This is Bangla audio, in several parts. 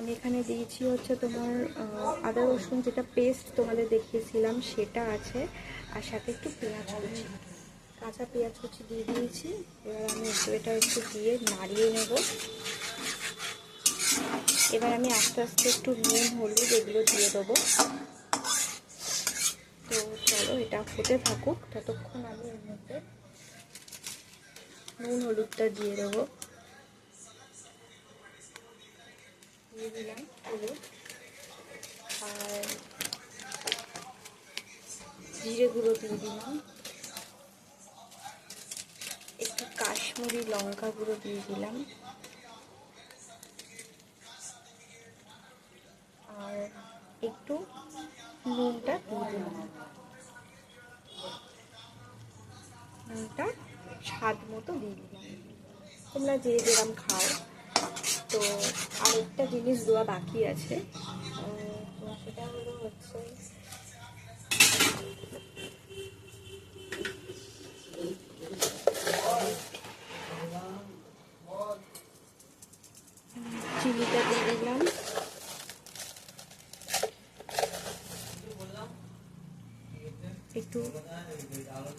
আমি এখানে দিয়েছি হচ্ছে তোমার আদা রসুন যেটা পেস্ট তোমাদের দেখিয়েছিলাম সেটা আছে, আর সাথে একটু পেঁয়াজ কুচি, কাঁচা পেঁয়াজ কুচি দিয়ে দিয়েছি। এবার আমি এটা একটু দিয়ে নাড়িয়ে নেব। এবার আমি আস্তে আস্তে একটু নুন হলুদ এগুলো দিয়ে দেবো। তো চলো এটা হতে থাকুক, ততক্ষণ আমি এর মধ্যে নুন হলুদটা দিয়ে দেবো। দিয়ে দিলাম হলুদ, আর জিরে গুঁড়ো দিয়ে দিলাম, একটু কাশ্মীরি লঙ্কা গুঁড়ো দিয়ে দিলাম, আর একটু নুনটা দিয়ে দিলাম। নুনটা স্বাদ মতো দিয়ে দিলাম, তোমরা যে যেরকম খাও। তো আরেকটা জিনিস দেওয়া বাকি আছে, তো সেটা হলো হচ্ছে চিনিটা দিয়ে দিলাম, একটু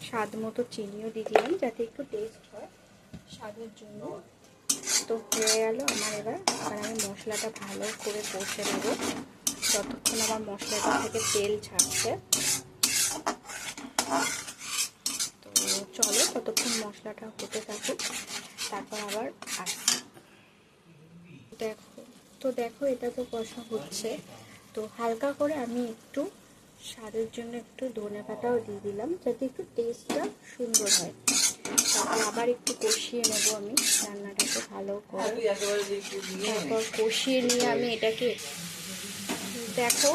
স্বাদ মতো চিনিও দিয়ে দিলাম যাতে একটু টেস্ট হয় স্বাদের জন্য। তো হয়ে গেল আমার। এবার আমি মশলাটা ভালো করে কষে নেব যতক্ষণ আমার মশলাটা থেকে তেল ছাড়ছে। তো চলো ততক্ষণ মশলাটা হতে থাকুক, তারপর আবার আসছি। দেখো এটা তো কষা হচ্ছে, তো হালকা করে আমি একটু স্বাদের জন্য একটু ধনেপাতাও দিয়ে দিলাম যাতে একটু টেস্টটা সুন্দর হয়। তারপর আবার একটু কষিয়ে নেবো আমি রান্নাটাকে ভালো করে। তারপর কষিয়ে নিয়ে আমি এটাকে দেখো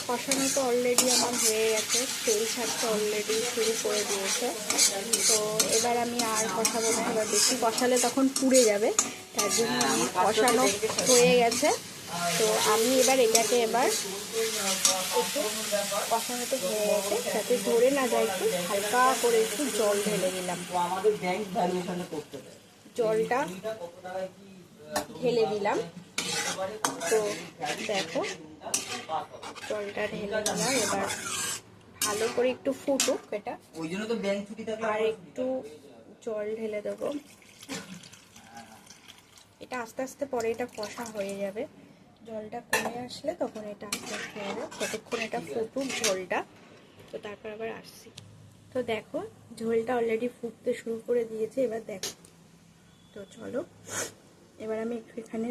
কষানো তো অলরেডি আমার হয়ে গেছে, তেল ছাড়তে অলরেডি শুরু করে দিয়েছে। তো এবার আমি আর কষাবো না, এবার বেশি কষালে তখন পুড়ে যাবে, তার জন্য আমি কষানো হয়ে গেছে। তো আমি এবার এটাকে এবার একটু কষানো তো হয়ে গেছে, যাতে ধরে না যায় একটু হালকা করে একটু জল ঢেলে দিলাম। জলটা ঢেলে দিলাম। তো দেখো জলটা ঢেলে দিলাম, এবার ভালো করে একটু ফুটুক এটা, আর একটু জল ঢেলে দেবো। এটা আস্তে আস্তে পরে এটা কষা হয়ে যাবে, জলটা কমে আসলে তখন এটা আস্তে আস্তে হয়ে যাবে, ততক্ষণ এটা ফুটুক ঝোলটা। তো তারপর আবার আসছি। তো দেখো ঝোলটা অলরেডি ফুটতে শুরু করে দিয়েছে, এবার দেখো। তো চলো এবার আমি একটু এখানে